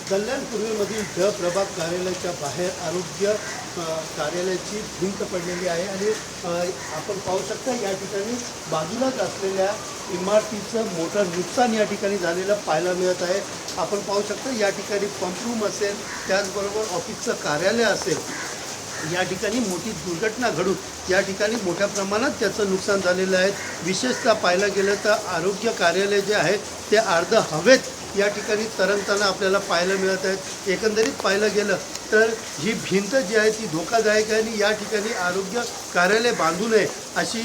कल्याण पूर्वेमधील ढ प्रभाग कार्यालयाच्या बाहेर आरोग्य कार्यालयाची भिंत पडलेली आहे आणि आपण पाहू शकता या ठिकाणी बाजूलाच असलेल्या इमारतीचं मोठं नुकसान या ठिकाणी झालेलं पाहायला मिळत आहे. आपण पाहू शकता या ठिकाणी पंप रूम असेल, त्याचबरोबर ऑफिसचं कार्यालय असेल, या ठिकाणी मोठी दुर्घटना घडून या ठिकाणी मोठ्या प्रमाणात त्याचं नुकसान झालेलं आहे. विशेषतः पाहायला गेलं तर आरोग्य कार्यालय जे आहे ते अर्ध हवेत या ठिकाणी तरंगताना आपल्याला पाहायला मिळत आहेत. एकंदरीत पाहायला गेलं तर ही भिंत जी आहे ती धोकादायक आहे आणि या ठिकाणी आरोग्य कार्यालय बांधू नये अशी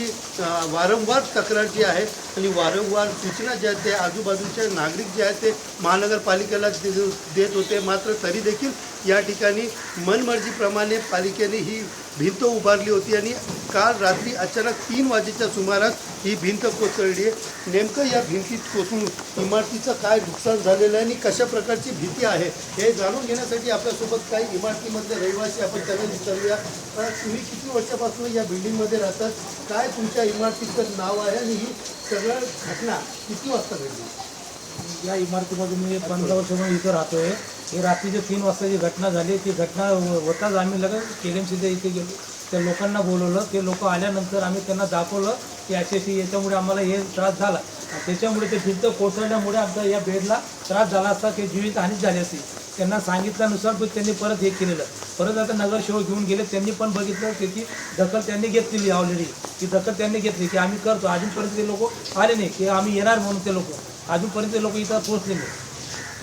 वारंवार तक्रार जी आहे आणि वारंवार सूचना ज्या आहेत ते आजूबाजूचे नागरिक जे आहेत ते महानगरपालिकेला देत होते. मात्र तरी देखील या ठिकाणी मनमर्जीप्रमाणे पालिकेने ही भिंत उभारली होती आणि काल रात्री अचानक 3 वाजेच्या सुमारास ही भिंत कोसळली आहे. नेमकं या भिंतीत कोसळून इमारतीचं काय नुकसान झालेलं आहे आणि कशा प्रकारची भीती आहे हे जाणून घेण्यासाठी आपल्यासोबत काही इमारतीमधले रहिवासी आपण त्यांना विचारूया. तुम्ही किती वर्षापासून या बिल्डिंगमध्ये राहतात, काय तुमच्या इमारतीचं नाव आहे आणि ही सगळं घटना किती वाजता घडली? या इमारतीमध्ये मी 15 वर्ष म्हणून इथं राहतोय. ही रात्रीचे 3 वाजता जी घटना झाली ती घटना होताच आम्ही लगेच KLMC इथे गेलो, त्या लोकांना बोलवलं. ते लोक आल्यानंतर आम्ही त्यांना दाखवलं की अशी याच्यामुळे आम्हाला हे त्रास झाला, त्याच्यामुळे ते भिंत कोसळल्यामुळे आमचा या बेडला त्रास झाला असता, की जीवित हानी झाली असती. त्यांना सांगितल्यानुसार त्यांनी परत हे केलेलं. परत आता नगरसेवक घेऊन गेले, त्यांनी पण बघितलं त्याची दखल त्यांनी घेतलेली ऑलरेडी. ती दखल त्यांनी घेतली की आम्ही करतो. अजूनपर्यंत ते लोक आले नाही की आम्ही येणार म्हणून. ते लोक अजूनपर्यंत लोक इथं पोहोचले नाही.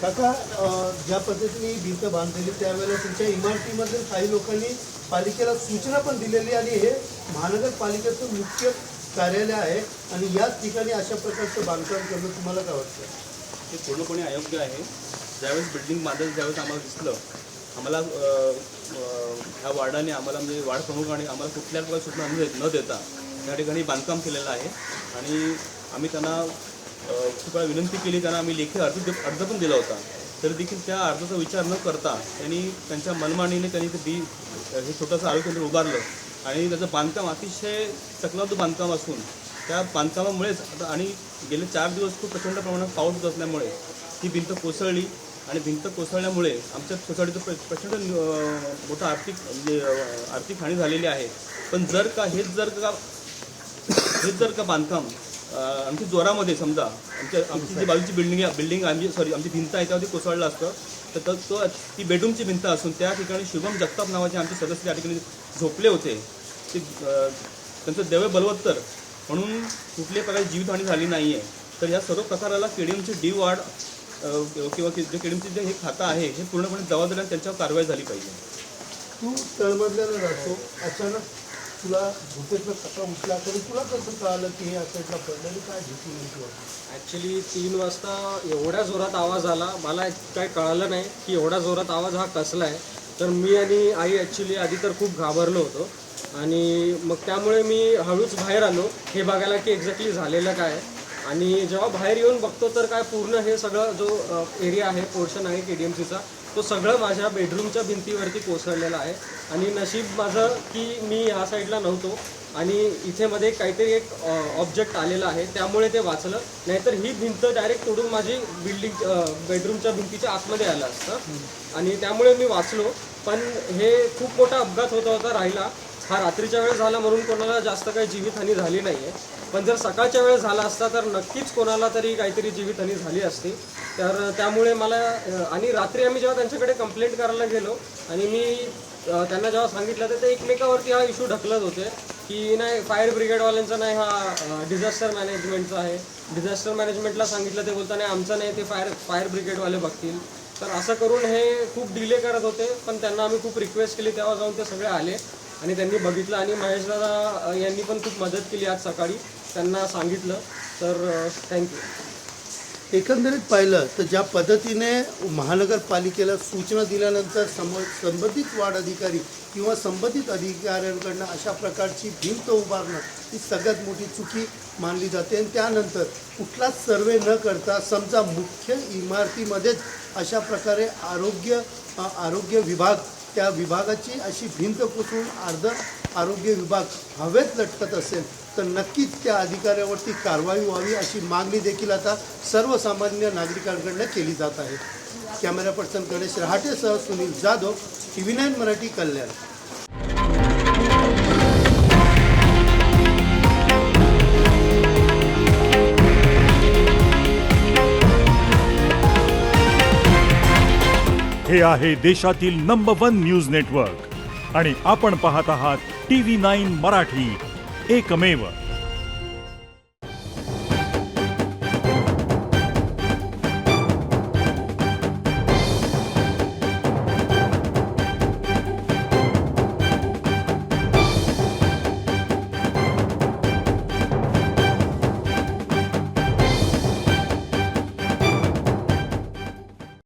काका, ज्या पद्धतीने ही भिंत बांधलेली त्यावेळेला तुमच्या इमारतीमधील काही लोकांनी पालिकेला सूचना पण दिलेली आणि हे महानगरपालिकेचं मुख्य कार्यालय आहे आणि याच ठिकाणी अशा प्रकारचं बांधकाम करणं तुम्हाला काय वाटतं? हे पूर्णपणे अयोग्य आहे. ज्यावेळेस बिल्डिंग बांधायचं ज्यावेळेस आम्हाला दिसलं, आम्हाला ह्या वार्डाने आम्हाला म्हणजे वार्ड प्रमुखाने आम्हाला कुठल्याच प्रकारची सूचना न देता त्या ठिकाणी बांधकाम केलेलं आहे आणि आम्ही त्यांना खूप वेळा विनंती केली. त्यांना आम्ही लेखी अर्ज पण दिला होता, तरी देखील त्या अर्जाचा विचार न करता त्यांनी त्यांच्या मनमानीने त्यांनी ते हे छोटंसं आरोग्य केंद्र उभारलं आणि त्याचं बांधकाम अतिशय चकनाचं बांधकाम असून त्या बांधकामामुळेच आता आणि गेले 4 दिवस खूप प्रचंड प्रमाणात पाऊस होत असल्यामुळे ही भिंत कोसळली आणि भिंत कोसळल्यामुळे आमच्या सोसायटीचं प्रचंड मोठं आर्थिक हानी झालेली आहे. पण हेच जर का बांधकाम आमच्या जोरामध्ये समजा आमची जी बाजूची बिल्डिंग आमची भिंत आहे त्यावरती कोसळलं असतं तर ती बेडरूमची भिंत असून त्या ठिकाणी शुभम जगताप नावाचे आमचे सदस्य त्या ठिकाणी झोपले होते. ते त्यांचं दैव बलवत्तर म्हणून कुठल्याही प्रकारची जीवितहानी झाली नाही आहे. तर या सर्व प्रकाराला KDMची डी वार्ड किंवा जे KDMचे जे हे खातं आहे हे पूर्णपणे जबाबदारीने त्यांच्यावर कारवाई झाली पाहिजे. तू तळमजल्यानं राहतो, अचानक तुला भूतेतनं कसा उठला तरी तुला कसं कळालं की हे असायला पडलं आणि काय भीती नेमकी वाटली? ॲक्च्युली 3 वाजता एवढ्या जोरात आवाज आला, मला काय कळालं नाही की एवढ्या जोरात आवाज हा कसला आहे. तर मी आणि आई ॲक्च्युली आधी तर खूप घाबरलो होतो आणि मग त्यामुळे मी हळूच बाहेर आलो हे बघायला की एक्झॅक्टली झालेलं काय. आणि जेव्हा बाहेर येऊन बघतो तर काय पूर्ण हे सगळं जो एरिया आहे, पोर्शन आहे KDMCचा, तो सगळं माझ्या बेडरूमच्या भिंतीवरती कोसळलेलं आहे. आणि नशीब माझं की मी ह्या साईडला नव्हतो आणि इथे मध्ये काहीतरी एक ऑब्जेक्ट आलेलं आहे त्यामुळे ते वाचलं, नाहीतर ही भिंत डायरेक्ट तोडून माझी बेडरूमच्या भिंतीच्या आतमध्ये आलं असतं आणि त्यामुळे मी वाचलो. पण हे खूप मोठा अपघात होता राहिला. हा रात्रीच्या वेळेस झाला म्हणून कोणाला जास्त काही जीवितहानी झाली नाही आहे. पण जर सकाळच्या वेळेस झाला असता तर नक्कीच कोणाला तरी काहीतरी जीवितहानी झाली असती. तर त्यामुळे मला आणि रात्री आम्ही जेव्हा त्यांच्याकडे कंप्लेंट करायला गेलो आणि मी त्यांना जेव्हा सांगितलं तर ते एकमेकावरती हा इश्यू ढकलत होते की नाही फायर ब्रिगेडवाल्यांचा नाही, हा डिझास्टर मॅनेजमेंटचा आहे. डिझास्टर मॅनेजमेंटला सांगितलं ते बोलता नाही आमचं नाही, ते फायर ब्रिगेडवाले बघतील. तर असं करून हे खूप डिले करत होते. पण त्यांना आम्ही खूप रिक्वेस्ट केली, तेव्हा जाऊन ते सगळे आले आणि त्यांनी बघितलं आणि महेश दादा यांनी पण खूप मदत केली आज सकाळी, त्यांना सांगितलं. तर थँक्यू. एकंदरीत पाहिलं तर ज्या पद्धतीने महानगरपालिकेला सूचना दिल्यानंतर संबंधित वार्ड अधिकारी किंवा संबंधित अधिकाऱ्यांकडनं अशा प्रकारची भिंत उभारणं ही सगळ्यात मोठी चुकी मानली जाते. आणि त्यानंतर कुठलाच सर्वे न करता समजा मुख्य इमारतीमध्येच अशा प्रकारे आरोग्य विभाग, त्या विभागाची अशी भिंत कोसळून अर्ध आरोग्य विभाग हवेत लटकत असेल तर नक्कीच त्या अधिकाऱ्यावरती कारवाई व्हावी अशी मागणी देखील आता सर्वसामान्य नागरिकांकडून केली जात आहे. कॅमेरा पर्सन गणेश रहाटेसह सुनील जाधव, TV9 मराठी, कल्याण. हे आहे देशातील नंबर 1 न्यूज नेटवर्क आणि आपण पाहत आहात TV9 मराठी, एकमेव.